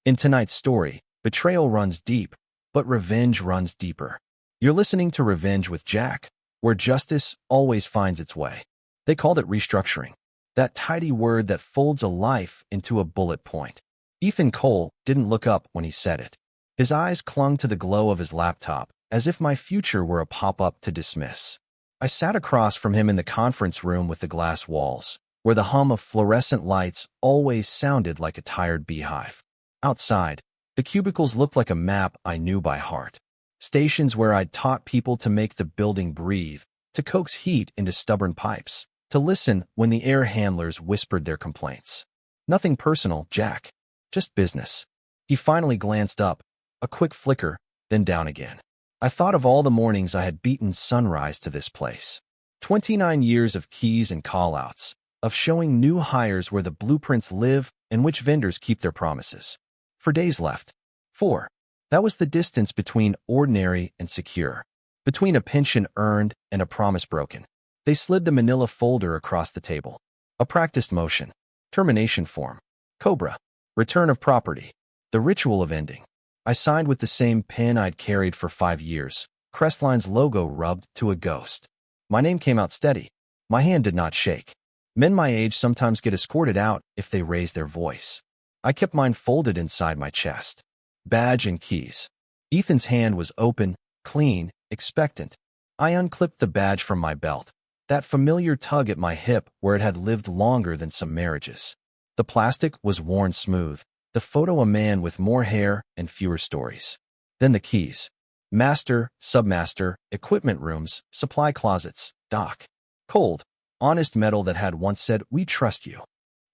In tonight's story, betrayal runs deep, but revenge runs deeper. You're listening to Revenge with Jack, where justice always finds its way. They called it restructuring, that tidy word that folds a life into a bullet point. Ethan Cole didn't look up when he said it. His eyes clung to the glow of his laptop, as if my future were a pop-up to dismiss. I sat across from him in the conference room with the glass walls, where the hum of fluorescent lights always sounded like a tired beehive. Outside, the cubicles looked like a map I knew by heart. Stations where I'd taught people to make the building breathe, to coax heat into stubborn pipes, to listen when the air handlers whispered their complaints. Nothing personal, Jack. Just business. He finally glanced up, a quick flicker, then down again. I thought of all the mornings I had beaten sunrise to this place. 29 years of keys and callouts, of showing new hires where the blueprints live and which vendors keep their promises. 4 days left. 4. That was the distance between ordinary and secure, between a pension earned and a promise broken. They slid the manila folder across the table. A practiced motion. Termination form. Cobra. Return of property. The ritual of ending. I signed with the same pen I'd carried for 5 years, Crestline's logo rubbed to a ghost. My name came out steady. My hand did not shake. Men my age sometimes get escorted out if they raise their voice. I kept mine folded inside my chest. Badge and keys. Ethan's hand was open, clean, expectant. I unclipped the badge from my belt, that familiar tug at my hip where it had lived longer than some marriages. The plastic was worn smooth, the photo a man with more hair and fewer stories. Then the keys. Master, submaster, equipment rooms, supply closets, dock. Cold, honest metal that had once said, "We trust you."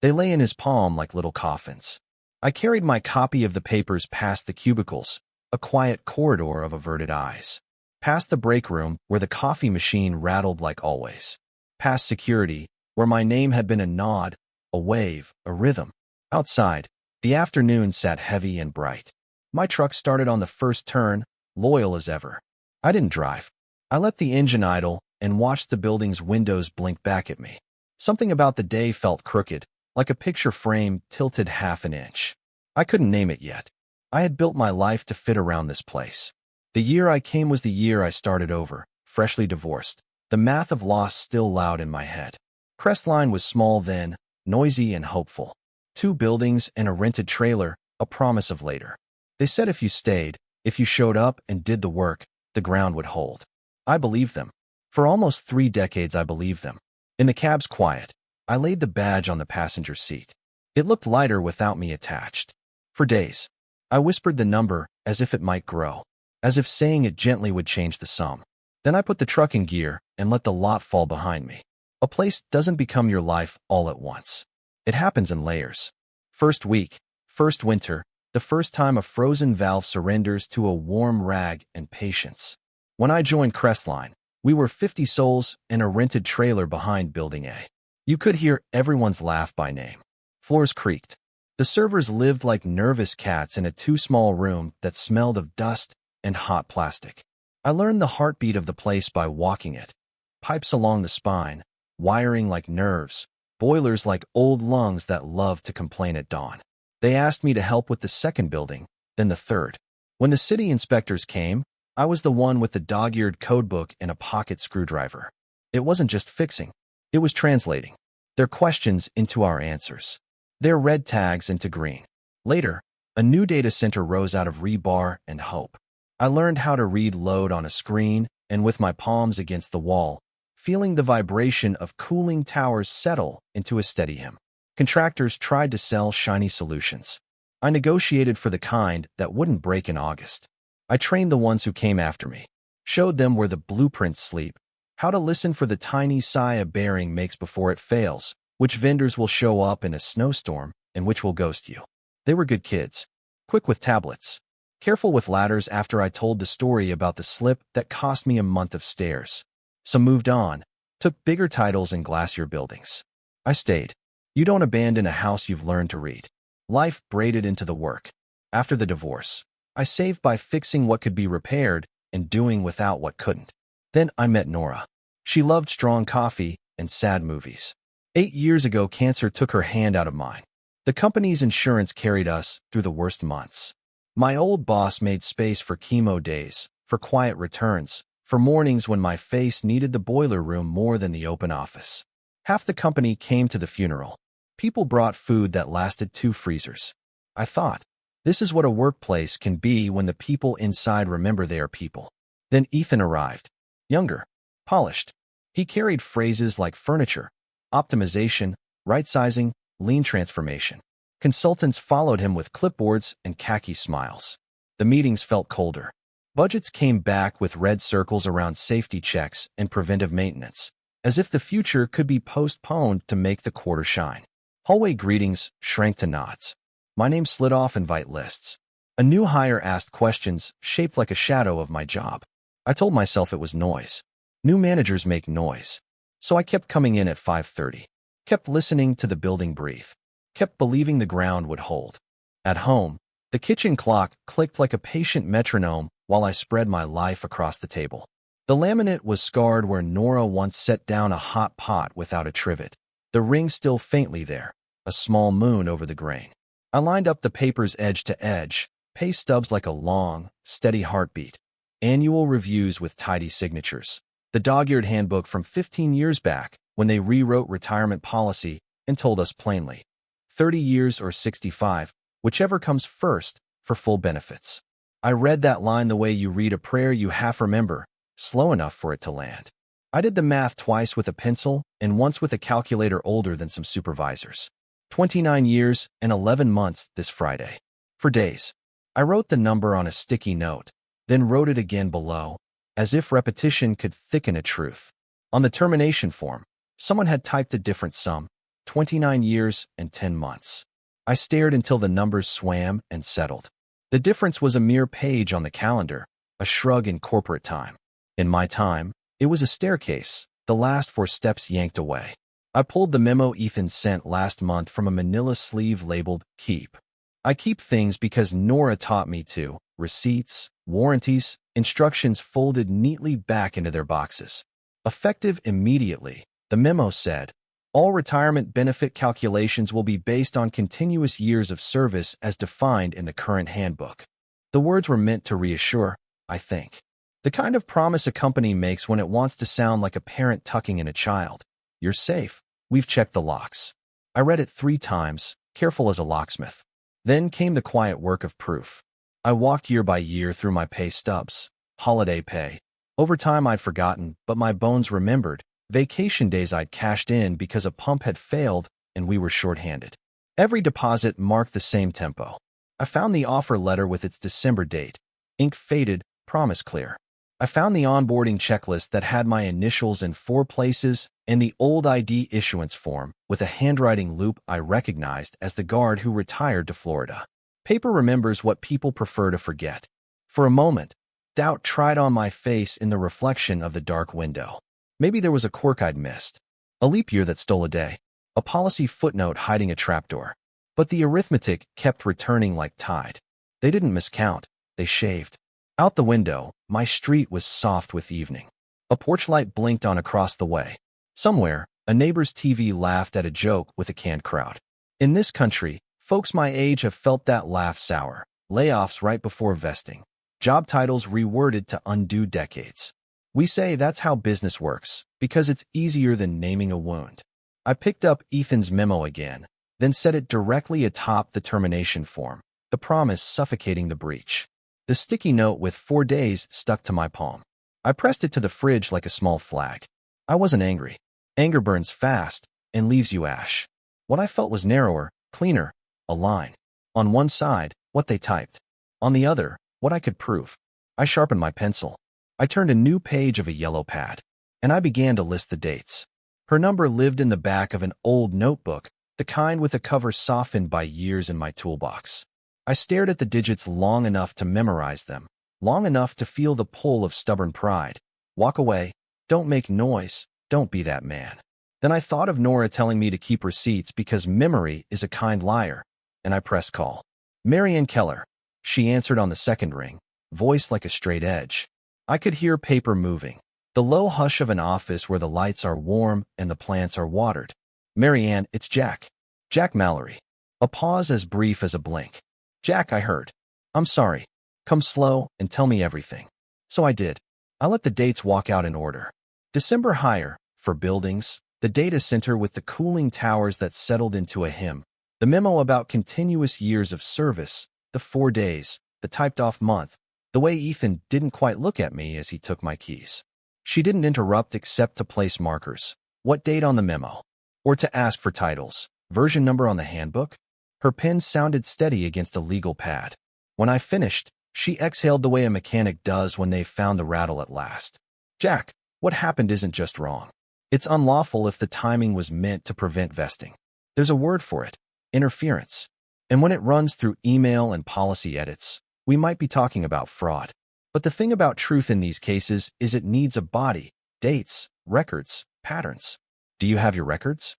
They lay in his palm like little coffins. I carried my copy of the papers past the cubicles, a quiet corridor of averted eyes. Past the break room, where the coffee machine rattled like always. Past security, where my name had been a nod, a wave, a rhythm. Outside, the afternoon sat heavy and bright. My truck started on the first turn, loyal as ever. I didn't drive. I let the engine idle and watched the building's windows blink back at me. Something about the day felt crooked, like a picture frame tilted half an inch. I couldn't name it yet. I had built my life to fit around this place. The year I came was the year I started over, freshly divorced, the math of loss still loud in my head. Crestline was small then, noisy and hopeful. 2 buildings and a rented trailer, a promise of later. They said if you stayed, if you showed up and did the work, the ground would hold. I believed them. For almost 3 decades I believed them. In the cab's quiet, I laid the badge on the passenger seat. It looked lighter without me attached. For days, I whispered the number as if it might grow, as if saying it gently would change the sum. Then I put the truck in gear and let the lot fall behind me. A place doesn't become your life all at once. It happens in layers. First week, first winter, the first time a frozen valve surrenders to a warm rag and patience. When I joined Crestline, we were 50 souls in a rented trailer behind Building A. You could hear everyone's laugh by name. Floors creaked. The servers lived like nervous cats in a too small room that smelled of dust and hot plastic. I learned the heartbeat of the place by walking it. Pipes along the spine, wiring like nerves, boilers like old lungs that loved to complain at dawn. They asked me to help with the second building, then the third. When the city inspectors came, I was the one with the dog-eared codebook and a pocket screwdriver. It wasn't just fixing. It was translating their questions into our answers, their red tags into green. Later, a new data center rose out of rebar and hope. I learned how to read load on a screen and with my palms against the wall, feeling the vibration of cooling towers settle into a steady hum. Contractors tried to sell shiny solutions. I negotiated for the kind that wouldn't break in August. I trained the ones who came after me, showed them where the blueprints sleep, how to listen for the tiny sigh a bearing makes before it fails, which vendors will show up in a snowstorm, and which will ghost you. They were good kids, quick with tablets, careful with ladders after I told the story about the slip that cost me a month of stairs. Some moved on, took bigger titles in glassier buildings. I stayed. You don't abandon a house you've learned to read. Life braided into the work. After the divorce, I saved by fixing what could be repaired and doing without what couldn't. Then I met Nora. She loved strong coffee and sad movies. 8 years ago, cancer took her hand out of mine. The company's insurance carried us through the worst months. My old boss made space for chemo days, for quiet returns, for mornings when my face needed the boiler room more than the open office. Half the company came to the funeral. People brought food that lasted 2 freezers. I thought, this is what a workplace can be when the people inside remember they are people. Then Ethan arrived. Younger. Polished. He carried phrases like furniture, optimization, right-sizing, lean transformation. Consultants followed him with clipboards and khaki smiles. The meetings felt colder. Budgets came back with red circles around safety checks and preventive maintenance, as if the future could be postponed to make the quarter shine. Hallway greetings shrank to nods. My name slid off invite lists. A new hire asked questions shaped like a shadow of my job. I told myself it was noise. New managers make noise. So I kept coming in at 5:30, kept listening to the building breathe, kept believing the ground would hold. At home, the kitchen clock clicked like a patient metronome while I spread my life across the table. The laminate was scarred where Nora once set down a hot pot without a trivet. The ring still faintly there, a small moon over the grain. I lined up the papers edge to edge, pay stubs like a long, steady heartbeat. Annual reviews with tidy signatures. The dog-eared handbook from 15 years back when they rewrote retirement policy and told us plainly, 30 years or 65, whichever comes first, for full benefits. I read that line the way you read a prayer you half remember, slow enough for it to land. I did the math twice with a pencil and once with a calculator older than some supervisors. 29 years and 11 months this Friday. For days. I wrote the number on a sticky note, then wrote it again below, as if repetition could thicken a truth. On the termination form, someone had typed a different sum, 29 years and 10 months. I stared until the numbers swam and settled. The difference was a mere page on the calendar, a shrug in corporate time. In my time, it was a staircase, the last 4 steps yanked away. I pulled the memo Ethan sent last month from a manila sleeve labeled Keep. I keep things because Nora taught me to. Receipts, warranties, instructions folded neatly back into their boxes. Effective immediately, the memo said, all retirement benefit calculations will be based on continuous years of service as defined in the current handbook. The words were meant to reassure, I think. The kind of promise a company makes when it wants to sound like a parent tucking in a child. You're safe. We've checked the locks. I read it 3 times, careful as a locksmith. Then came the quiet work of proof. I walked year by year through my pay stubs, holiday pay, overtime I'd forgotten, but my bones remembered, vacation days I'd cashed in because a pump had failed and we were shorthanded. Every deposit marked the same tempo. I found the offer letter with its December date, ink faded, promise clear. I found the onboarding checklist that had my initials in 4 places and the old ID issuance form with a handwriting loop I recognized as the guard who retired to Florida. Paper remembers what people prefer to forget. For a moment, doubt tried on my face in the reflection of the dark window. Maybe there was a quirk I'd missed. A leap year that stole a day. A policy footnote hiding a trapdoor. But the arithmetic kept returning like tide. They didn't miscount. They shaved. Out the window, my street was soft with evening. A porch light blinked on across the way. Somewhere, a neighbor's TV laughed at a joke with a canned crowd. In this country, folks my age have felt that laugh sour. Layoffs right before vesting. Job titles reworded to undo decades. We say that's how business works, because it's easier than naming a wound. I picked up Ethan's memo again, then set it directly atop the termination form, the promise suffocating the breach. The sticky note with 4 days stuck to my palm. I pressed it to the fridge like a small flag. I wasn't angry. Anger burns fast and leaves you ash. What I felt was narrower, cleaner, a line. On one side, what they typed. On the other, what I could prove. I sharpened my pencil. I turned a new page of a yellow pad, and I began to list the dates. Her number lived in the back of an old notebook, the kind with a cover softened by years in my toolbox. I stared at the digits long enough to memorize them, long enough to feel the pull of stubborn pride. Walk away. Don't make noise. Don't be that man. Then I thought of Nora telling me to keep receipts because memory is a kind liar, and I pressed call. Marianne Keller. She answered on the second ring, voice like a straight edge. I could hear paper moving, the low hush of an office where the lights are warm and the plants are watered. Marianne, it's Jack. Jack Mallory. A pause as brief as a blink. Jack, I heard. I'm sorry. Come slow and tell me everything. So I did. I let the dates walk out in order. December hire, for buildings, the data center with the cooling towers that settled into a hymn, the memo about continuous years of service, the 4 days, the typed-off month, the way Ethan didn't quite look at me as he took my keys. She didn't interrupt except to place markers. What date on the memo? Or to ask for titles. Version number on the handbook? Her pen sounded steady against a legal pad. When I finished, she exhaled the way a mechanic does when they've found the rattle at last. Jack, what happened isn't just wrong. It's unlawful if the timing was meant to prevent vesting. There's a word for it. Interference. And when it runs through email and policy edits, we might be talking about fraud. But the thing about truth in these cases is it needs a body, dates, records, patterns. Do you have your records?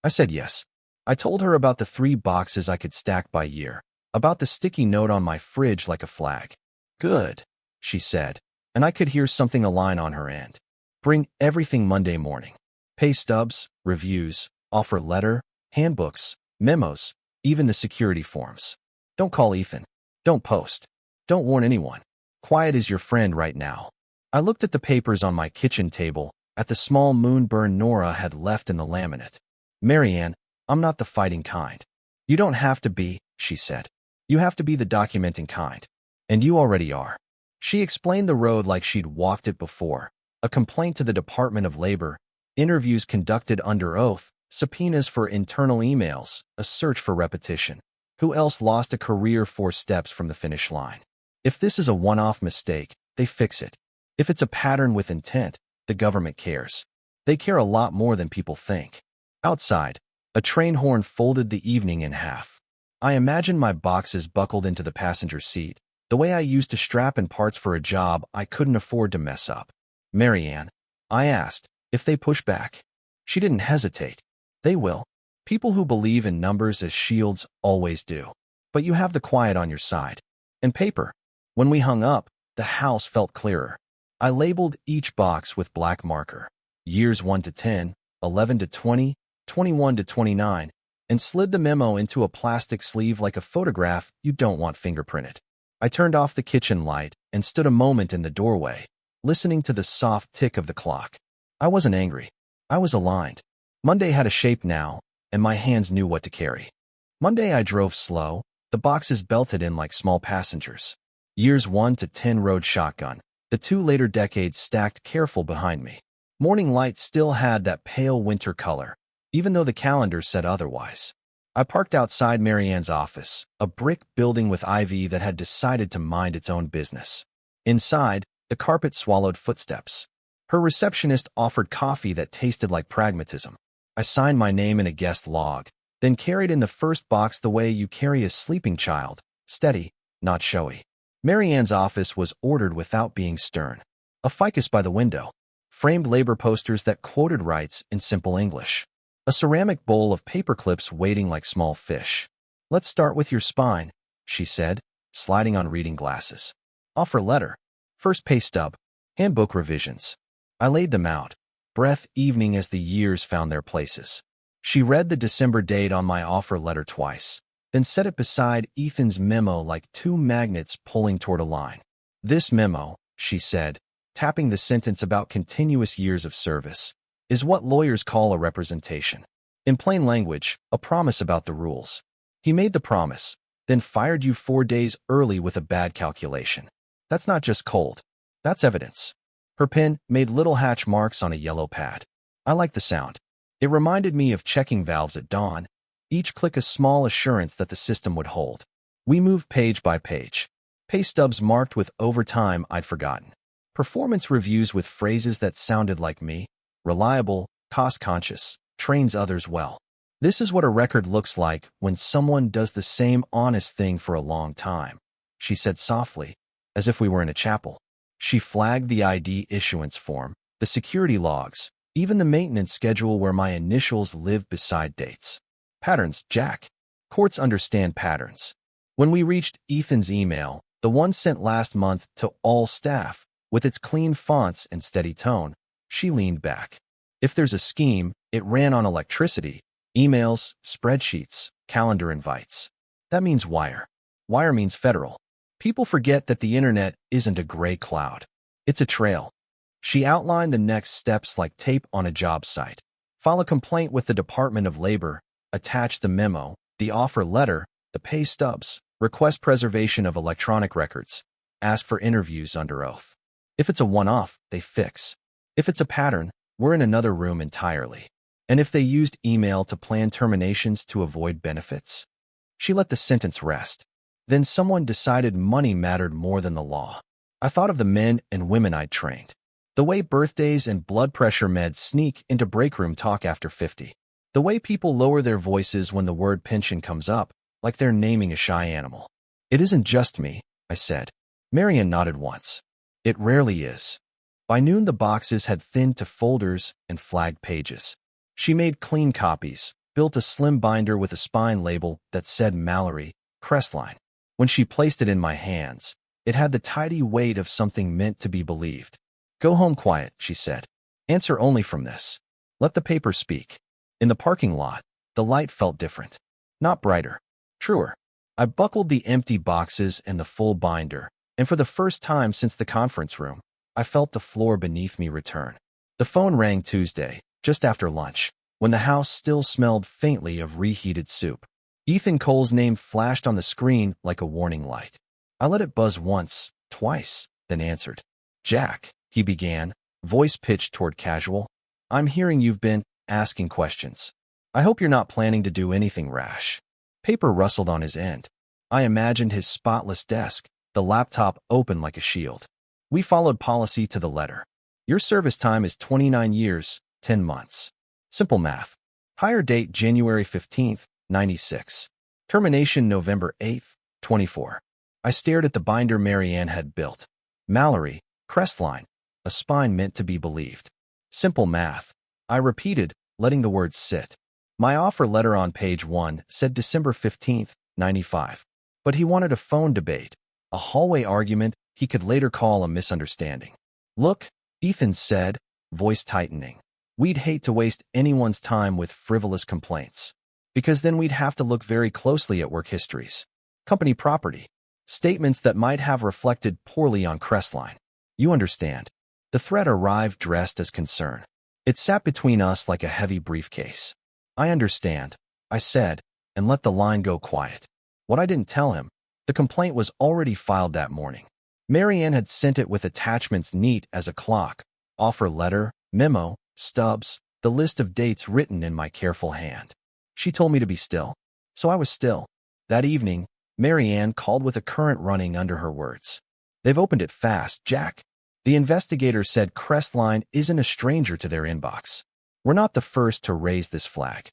I said yes. I told her about the 3 boxes I could stack by year, about the sticky note on my fridge like a flag. Good, she said, and I could hear something align on her end. Bring everything Monday morning. Pay stubs, reviews, offer letter, handbooks, memos, even the security forms. Don't call Ethan. Don't post. Don't warn anyone. Quiet is your friend right now. I looked at the papers on my kitchen table, at the small moonburn Nora had left in the laminate. Marianne, I'm not the fighting kind. You don't have to be, she said. You have to be the documenting kind. And you already are. She explained the road like she'd walked it before. A complaint to the Department of Labor, interviews conducted under oath, subpoenas for internal emails, a search for repetition. Who else lost a career 4 steps from the finish line? If this is a one-off mistake, they fix it. If it's a pattern with intent, the government cares. They care a lot more than people think. Outside, a train horn folded the evening in half. I imagined my boxes buckled into the passenger seat, the way I used to strap in parts for a job I couldn't afford to mess up. Marianne, I asked, if they push back. She didn't hesitate. They will. People who believe in numbers as shields always do. But you have the quiet on your side. And paper. When we hung up, the house felt clearer. I labeled each box with black marker. Years 1 to 10, 11 to 20, 21 to 29, and slid the memo into a plastic sleeve like a photograph you don't want fingerprinted. I turned off the kitchen light and stood a moment in the doorway, listening to the soft tick of the clock. I wasn't angry. I was aligned. Monday had a shape now, and my hands knew what to carry. Monday I drove slow, the boxes belted in like small passengers. Years 1 to 10 rode shotgun, the 2 later decades stacked careful behind me. Morning light still had that pale winter color, even though the calendar said otherwise. I parked outside Marianne's office, a brick building with ivy that had decided to mind its own business. Inside, the carpet swallowed footsteps. Her receptionist offered coffee that tasted like pragmatism. I signed my name in a guest log, then carried in the first box the way you carry a sleeping child, steady, not showy. Marianne's office was ordered without being stern. A ficus by the window, framed labor posters that quoted rights in simple English. A ceramic bowl of paper clips waiting like small fish. Let's start with your spine, she said, sliding on reading glasses. Offer letter. First pay stub. Handbook revisions. I laid them out, breath evening as the years found their places. She read the December date on my offer letter twice, then set it beside Ethan's memo like 2 magnets pulling toward a line. This memo, she said, tapping the sentence about continuous years of service, is what lawyers call a representation. In plain language, a promise about the rules. He made the promise, then fired you 4 days early with a bad calculation. That's not just cold. That's evidence. Her pen made little hatch marks on a yellow pad. I liked the sound. It reminded me of checking valves at dawn, each click a small assurance that the system would hold. We moved page by page. Pay stubs marked with overtime I'd forgotten. Performance reviews with phrases that sounded like me. Reliable, cost-conscious, trains others well. This is what a record looks like when someone does the same honest thing for a long time, she said softly, as if we were in a chapel. She flagged the ID issuance form, the security logs, even the maintenance schedule where my initials lived beside dates. Patterns, Jack. Courts understand patterns. When we reached Ethan's email, the one sent last month to all staff, with its clean fonts and steady tone, she leaned back. If there's a scheme, it ran on electricity, emails, spreadsheets, calendar invites. That means wire. Wire means federal. People forget that the internet isn't a gray cloud. It's a trail. She outlined the next steps like tape on a job site. File a complaint with the Department of Labor, attach the memo, the offer letter, the pay stubs, request preservation of electronic records, ask for interviews under oath. If it's a one-off, they fix. If it's a pattern, we're in another room entirely. And if they used email to plan terminations to avoid benefits? She let the sentence rest. Then someone decided money mattered more than the law. I thought of the men and women I'd trained. The way birthdays and blood pressure meds sneak into break room talk after 50. The way people lower their voices when the word pension comes up, like they're naming a shy animal. It isn't just me, I said. Marianne nodded once. It rarely is. By noon the boxes had thinned to folders and flagged pages. She made clean copies, built a slim binder with a spine label that said Mallory, Crestline. When she placed it in my hands, it had the tidy weight of something meant to be believed. Go home quiet, she said. Answer only from this. Let the paper speak. In the parking lot, the light felt different. Not brighter. Truer. I buckled the empty boxes and the full binder, and for the first time since the conference room, I felt the floor beneath me return. The phone rang Tuesday, just after lunch, when the house still smelled faintly of reheated soup. Ethan Cole's name flashed on the screen like a warning light. I let it buzz once, twice, then answered. Jack, he began, voice pitched toward casual. I'm hearing you've been asking questions. I hope you're not planning to do anything rash. Paper rustled on his end. I imagined his spotless desk, the laptop open like a shield. We followed policy to the letter. Your service time is 29 years, 10 months. Simple math. Hire date January 15th, 96. Termination November 8th, 24. I stared at the binder Marianne had built. Mallory, Crestline, a spine meant to be believed. Simple math. I repeated, letting the words sit. My offer letter on page 1 said December 15th, 95. But he wanted a phone debate, a hallway argument he could later call a misunderstanding. Look, Ethan said, voice tightening. We'd hate to waste anyone's time with frivolous complaints, because then we'd have to look very closely at work histories, company property, statements that might have reflected poorly on Crestline. You understand. The threat arrived dressed as concern. It sat between us like a heavy briefcase. I understand, I said, and let the line go quiet. What I didn't tell him, the complaint was already filed that morning. Marianne had sent it with attachments neat as a clock, offer letter, memo, stubs, the list of dates written in my careful hand. She told me to be still, so I was still. That evening, Marianne called with a current running under her words. They've opened it fast, Jack. The investigator said Crestline isn't a stranger to their inbox. We're not the first to raise this flag.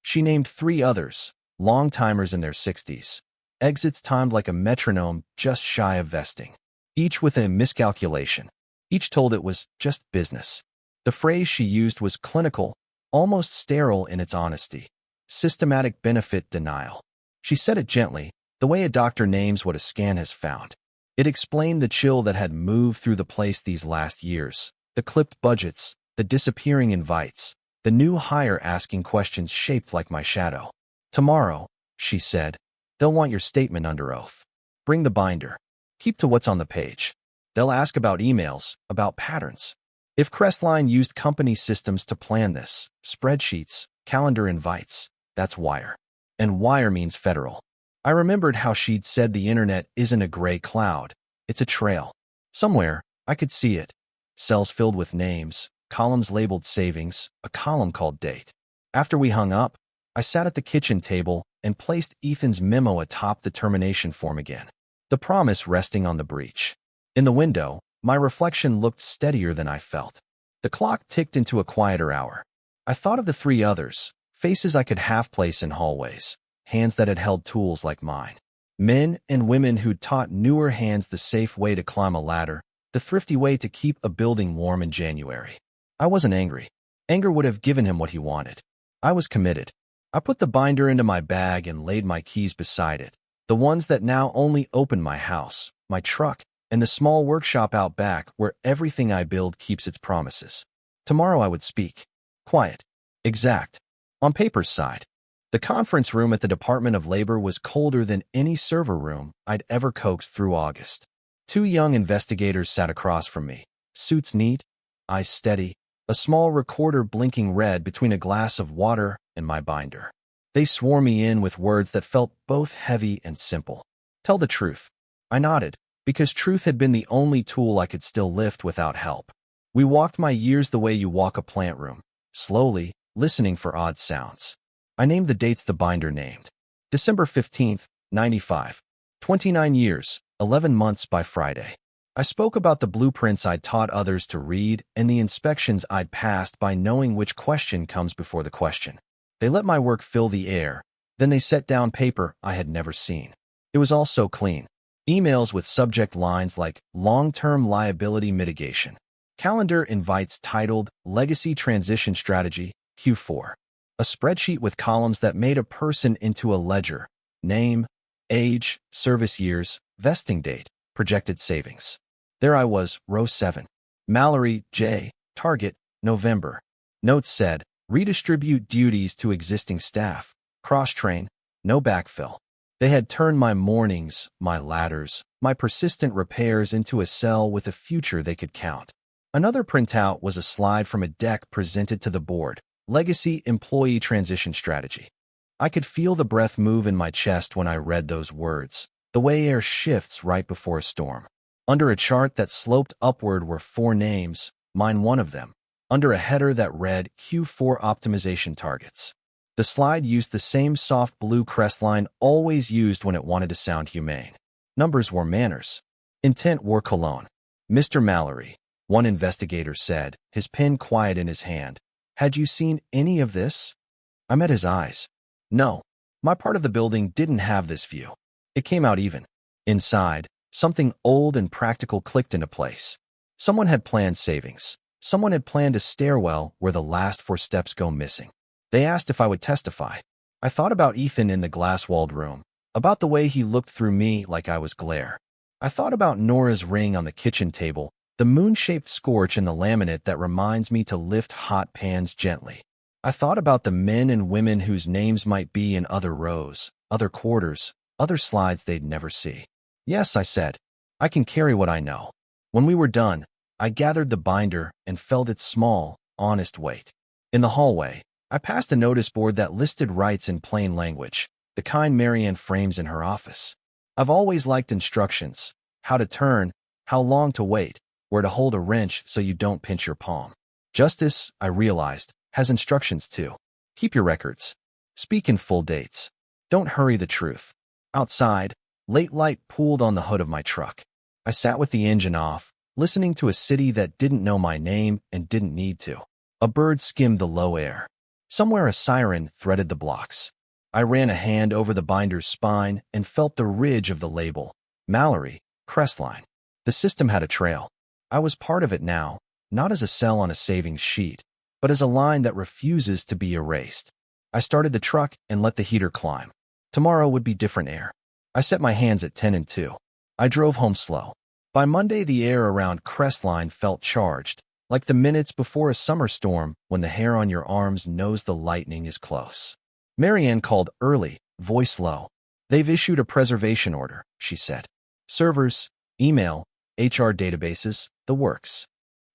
She named 3 others, long-timers in their 60s. Exits timed like a metronome just shy of vesting. Each with a miscalculation. Each told it was just business. The phrase she used was clinical, almost sterile in its honesty. Systematic benefit denial. She said it gently, the way a doctor names what a scan has found. It explained the chill that had moved through the place these last years, the clipped budgets, the disappearing invites, the new hire asking questions shaped like my shadow. Tomorrow, she said, they'll want your statement under oath. Bring the binder. Keep to what's on the page. They'll ask about emails, about patterns. If Crestline used company systems to plan this, spreadsheets, calendar invites, that's wire. And wire means federal. I remembered how she'd said the internet isn't a gray cloud, it's a trail. Somewhere, I could see it. Cells filled with names, columns labeled savings, a column called date. After we hung up, I sat at the kitchen table and placed Ethan's memo atop the termination form again, the promise resting on the breech. In the window, my reflection looked steadier than I felt. The clock ticked into a quieter hour. I thought of the 3 others, faces I could half-place in hallways, hands that had held tools like mine. Men and women who'd taught newer hands the safe way to climb a ladder, the thrifty way to keep a building warm in January. I wasn't angry. Anger would have given him what he wanted. I was committed. I put the binder into my bag and laid my keys beside it, the ones that now only open my house, my truck, and the small workshop out back where everything I build keeps its promises. Tomorrow I would speak. Quiet. Exact. On paper's side. The conference room at the Department of Labor was colder than any server room I'd ever coaxed through August. Two young investigators sat across from me, suits neat, eyes steady, a small recorder blinking red between a glass of water and my binder. They swore me in with words that felt both heavy and simple. Tell the truth. I nodded, because truth had been the only tool I could still lift without help. We walked my years the way you walk a plant room, slowly, listening for odd sounds. I named the dates the binder named. December 15th, 95. 29 years, 11 months by Friday. I spoke about the blueprints I'd taught others to read and the inspections I'd passed by knowing which question comes before the question. They let my work fill the air. Then they set down paper I had never seen. It was all so clean. Emails with subject lines like long-term liability mitigation. Calendar invites titled Legacy Transition Strategy, Q4. A spreadsheet with columns that made a person into a ledger. Name, age, service years, vesting date, projected savings. There I was, row 7. Mallory, J. Target, November. Notes said, redistribute duties to existing staff. Cross-train, no backfill. They had turned my mornings, my ladders, my persistent repairs into a cell with a future they could count. Another printout was a slide from a deck presented to the board. Legacy Employee Transition Strategy. I could feel the breath move in my chest when I read those words, the way air shifts right before a storm. Under a chart that sloped upward were 4 names, mine one of them, under a header that read Q4 Optimization Targets. The slide used the same soft blue Crestline always used when it wanted to sound humane. Numbers were manners. Intent wore cologne. Mr. Mallory, one investigator said, his pen quiet in his hand. Had you seen any of this? I met his eyes. No, my part of the building didn't have this view. It came out even. Inside, something old and practical clicked into place. Someone had planned savings. Someone had planned a stairwell where the last 4 steps go missing. They asked if I would testify. I thought about Ethan in the glass-walled room, about the way he looked through me like I was glare. I thought about Nora's ring on the kitchen table, the moon-shaped scorch in the laminate that reminds me to lift hot pans gently. I thought about the men and women whose names might be in other rows, other quarters, other slides they'd never see. Yes, I said, I can carry what I know. When we were done, I gathered the binder and felt its small, honest weight. In the hallway, I passed a notice board that listed rights in plain language, the kind Marianne frames in her office. I've always liked instructions, how to turn, how long to wait, where to hold a wrench so you don't pinch your palm. Justice, I realized, has instructions too. Keep your records. Speak in full dates. Don't hurry the truth. Outside, late light pooled on the hood of my truck. I sat with the engine off, listening to a city that didn't know my name and didn't need to. A bird skimmed the low air. Somewhere a siren threaded the blocks. I ran a hand over the binder's spine and felt the ridge of the label. Mallory, Crestline. The system had a trail. I was part of it now, not as a cell on a savings sheet, but as a line that refuses to be erased. I started the truck and let the heater climb. Tomorrow would be different air. I set my hands at 10 and 2. I drove home slow. By Monday, the air around Crestline felt charged, like the minutes before a summer storm when the hair on your arms knows the lightning is close. Marianne called early, voice low. They've issued a preservation order, she said. Servers, email, HR databases, the works.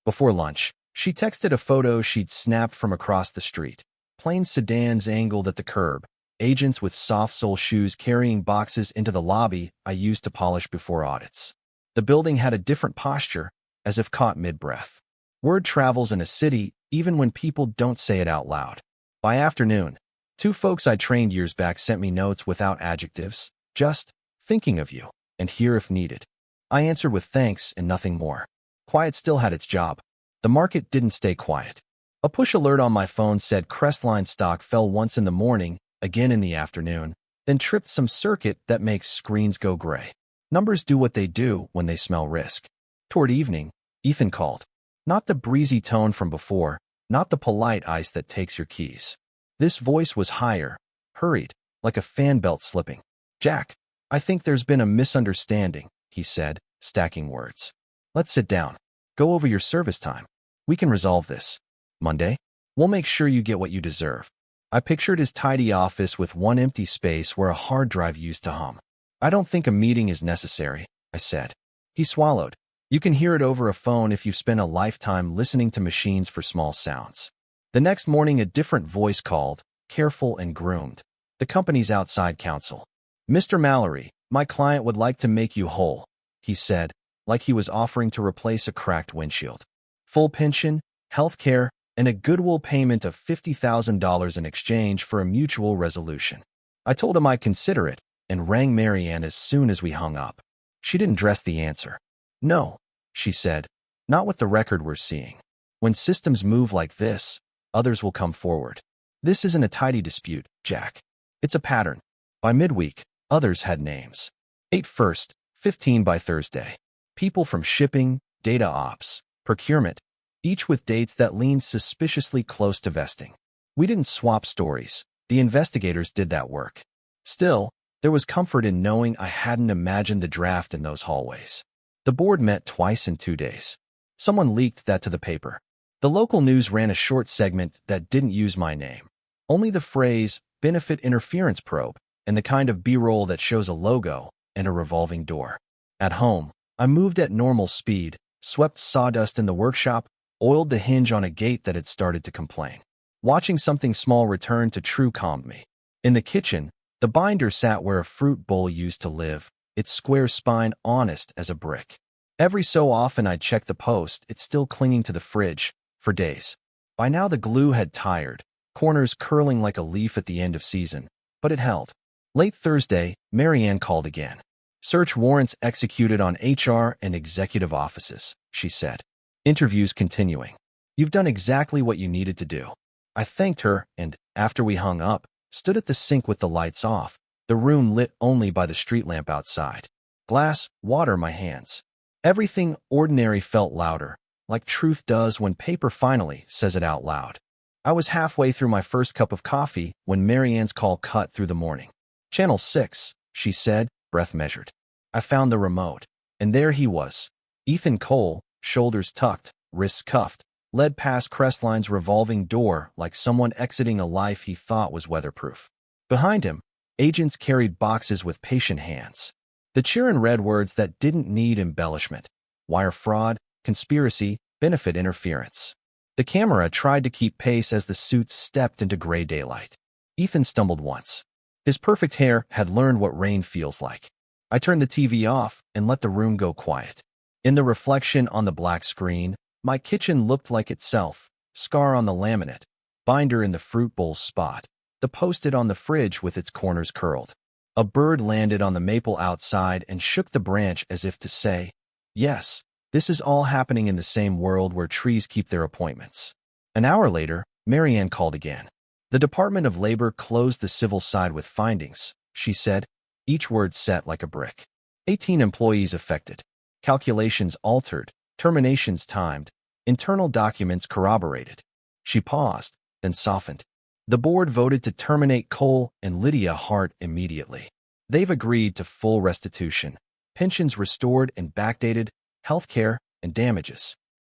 Before lunch, she texted a photo she'd snapped from across the street. Plain sedans angled at the curb, agents with soft-sole shoes carrying boxes into the lobby I used to polish before audits. The building had a different posture, as if caught mid-breath. Word travels in a city even when people don't say it out loud. By afternoon, 2 folks I trained years back sent me notes without adjectives, just thinking of you, and here if needed. I answered with thanks and nothing more. Quiet still had its job. The market didn't stay quiet. A push alert on my phone said Crestline stock fell once in the morning, again in the afternoon, then tripped some circuit that makes screens go gray. Numbers do what they do when they smell risk. Toward evening, Ethan called. Not the breezy tone from before, not the polite ice that takes your keys. This voice was higher, hurried, like a fan belt slipping. Jack, I think there's been a misunderstanding, he said, stacking words. Let's sit down. Go over your service time. We can resolve this. Monday? We'll make sure you get what you deserve. I pictured his tidy office with one empty space where a hard drive used to hum. I don't think a meeting is necessary, I said. He swallowed. You can hear it over a phone if you've spent a lifetime listening to machines for small sounds. The next morning, a different voice called, careful and groomed. The company's outside counsel. Mr. Mallory, my client would like to make you whole, he said, like he was offering to replace a cracked windshield. Full pension, health care, and a goodwill payment of $50,000 in exchange for a mutual resolution. I told him I'd consider it and rang Marianne as soon as we hung up. She didn't dress the answer. No, she said, not with the record we're seeing. When systems move like this, others will come forward. This isn't a tidy dispute, Jack. It's a pattern. By midweek, others had names. 8 first, 15 by Thursday. People from shipping, data ops, procurement, each with dates that leaned suspiciously close to vesting. We didn't swap stories. The investigators did that work. Still, there was comfort in knowing I hadn't imagined the draft in those hallways. The board met twice in 2 days. Someone leaked that to the paper. The local news ran a short segment that didn't use my name. Only the phrase, benefit interference probe, and the kind of B-roll that shows a logo and a revolving door. At home, I moved at normal speed, swept sawdust in the workshop, oiled the hinge on a gate that had started to complain. Watching something small return to true calmed me. In the kitchen, the binder sat where a fruit bowl used to live, its square spine honest as a brick. Every so often I'd check the post, it's still clinging to the fridge, for days. By now the glue had tired, corners curling like a leaf at the end of season, but it held. Late Thursday, Marianne called again. Search warrants executed on HR and executive offices, she said. Interviews continuing. You've done exactly what you needed to do. I thanked her and, after we hung up, stood at the sink with the lights off, the room lit only by the street lamp outside. Glass, water, my hands. Everything ordinary felt louder, like truth does when paper finally says it out loud. I was halfway through my first cup of coffee when Marianne's call cut through the morning. Channel 6, she said, breath measured. I found the remote, and there he was. Ethan Cole, shoulders tucked, wrists cuffed, led past Crestline's revolving door like someone exiting a life he thought was weatherproof. Behind him, agents carried boxes with patient hands. The cheer in red words that didn't need embellishment. Wire fraud, conspiracy, benefit interference. The camera tried to keep pace as the suits stepped into gray daylight. Ethan stumbled once. His perfect hair had learned what rain feels like. I turned the TV off and let the room go quiet. In the reflection on the black screen, my kitchen looked like itself, scar on the laminate, binder in the fruit bowl spot, the post-it on the fridge with its corners curled. A bird landed on the maple outside and shook the branch as if to say, yes, this is all happening in the same world where trees keep their appointments. An hour later, Marianne called again. The Department of Labor closed the civil side with findings, she said, each word set like a brick. 18 employees affected. Calculations altered, terminations timed, internal documents corroborated. She paused, then softened. The board voted to terminate Cole and Lydia Hart immediately. They've agreed to full restitution, pensions restored and backdated, health care, and damages.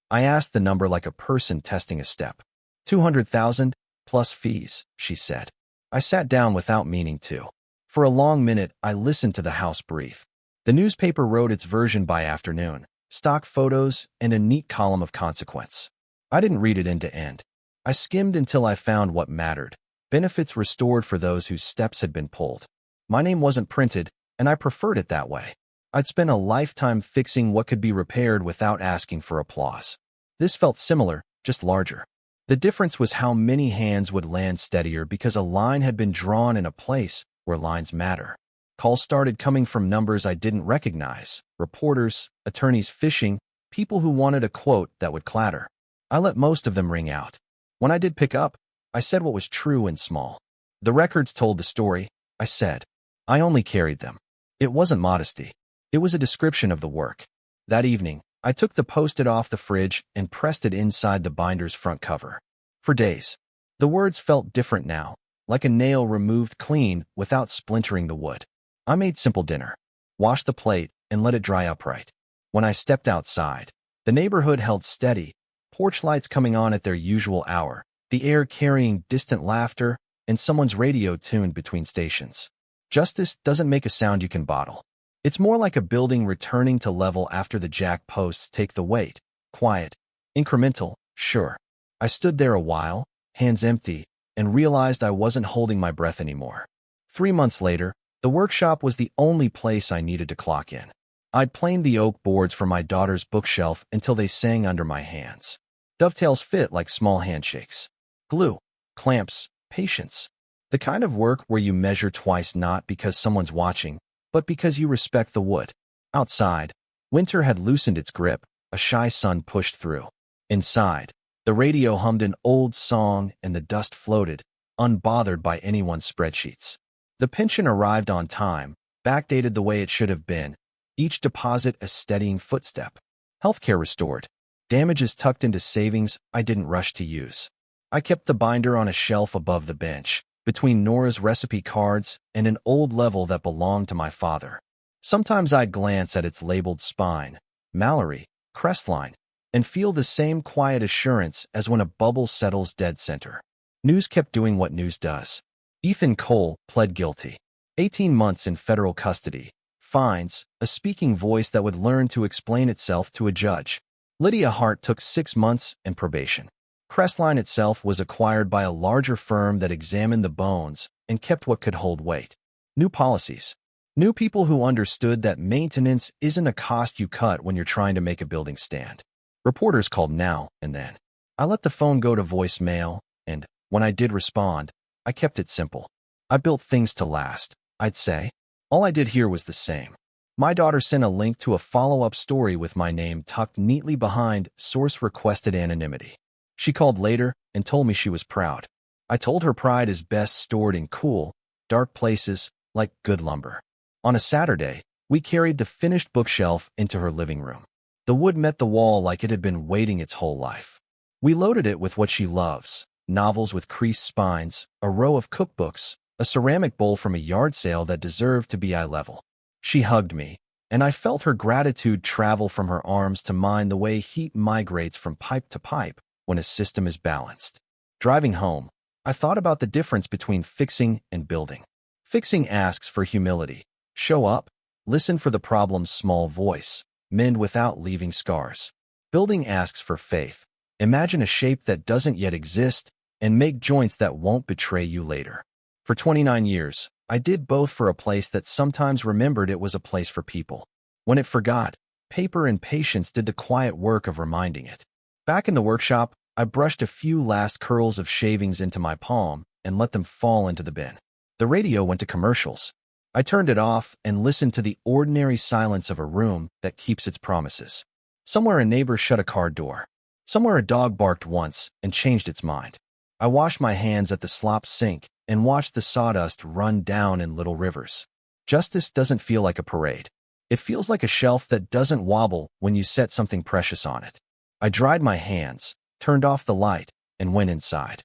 I asked the number like a person testing a step. 200,000 plus fees, she said. I sat down without meaning to. For a long minute, I listened to the House brief. The newspaper wrote its version by afternoon, stock photos, and a neat column of consequence. I didn't read it end to end. I skimmed until I found what mattered. Benefits restored for those whose steps had been pulled. My name wasn't printed, and I preferred it that way. I'd spent a lifetime fixing what could be repaired without asking for applause. This felt similar, just larger. The difference was how many hands would land steadier because a line had been drawn in a place where lines matter. Calls started coming from numbers I didn't recognize, reporters, attorneys fishing, people who wanted a quote that would clatter. I let most of them ring out. When I did pick up, I said what was true and small. The records told the story, I said. I only carried them. It wasn't modesty. It was a description of the work. That evening, I took the post-it off the fridge and pressed it inside the binder's front cover. For days, the words felt different now, like a nail removed clean without splintering the wood. I made simple dinner, washed the plate, and let it dry upright. When I stepped outside, the neighborhood held steady, porch lights coming on at their usual hour, the air carrying distant laughter, and someone's radio tuned between stations. Justice doesn't make a sound you can bottle. It's more like a building returning to level after the jack posts take the weight. Quiet, incremental, sure. I stood there a while, hands empty, and realized I wasn't holding my breath anymore. 3 months later, the workshop was the only place I needed to clock in. I'd planed the oak boards for my daughter's bookshelf until they sang under my hands. Dovetails fit like small handshakes. Glue, clamps, patience. The kind of work where you measure twice not because someone's watching, but because you respect the wood. Outside, winter had loosened its grip, a shy sun pushed through. Inside, the radio hummed an old song and the dust floated, unbothered by anyone's spreadsheets. The pension arrived on time, backdated the way it should have been, each deposit a steadying footstep. Healthcare restored. Damages tucked into savings I didn't rush to use. I kept the binder on a shelf above the bench, between Nora's recipe cards and an old level that belonged to my father. Sometimes I'd glance at its labeled spine, Mallory, Crestline, and feel the same quiet assurance as when a bubble settles dead center. News kept doing what news does. Ethan Cole pled guilty. 18 months in federal custody. Fines, a speaking voice that would learn to explain itself to a judge. Lydia Hart took 6 months and probation. Crestline itself was acquired by a larger firm that examined the bones and kept what could hold weight. New policies. New people who understood that maintenance isn't a cost you cut when you're trying to make a building stand. Reporters called now and then. I let the phone go to voicemail, and when I did respond, I kept it simple. I built things to last, I'd say. All I did here was the same. My daughter sent a link to a follow-up story with my name tucked neatly behind source-requested anonymity. She called later and told me she was proud. I told her pride is best stored in cool, dark places like good lumber. On a Saturday, we carried the finished bookshelf into her living room. The wood met the wall like it had been waiting its whole life. We loaded it with what she loves, novels with creased spines, a row of cookbooks, a ceramic bowl from a yard sale that deserved to be eye level. She hugged me, and I felt her gratitude travel from her arms to mine the way heat migrates from pipe to pipe when a system is balanced. Driving home, I thought about the difference between fixing and building. Fixing asks for humility. Show up, listen for the problem's small voice, mend without leaving scars. Building asks for faith. Imagine a shape that doesn't yet exist and make joints that won't betray you later. For 29 years, I did both for a place that sometimes remembered it was a place for people. When it forgot, paper and patience did the quiet work of reminding it. Back in the workshop, I brushed a few last curls of shavings into my palm and let them fall into the bin. The radio went to commercials. I turned it off and listened to the ordinary silence of a room that keeps its promises. Somewhere a neighbor shut a car door. Somewhere a dog barked once and changed its mind. I washed my hands at the slop sink and watched the sawdust run down in little rivers. Justice doesn't feel like a parade. It feels like a shelf that doesn't wobble when you set something precious on it. I dried my hands, turned off the light, and went inside.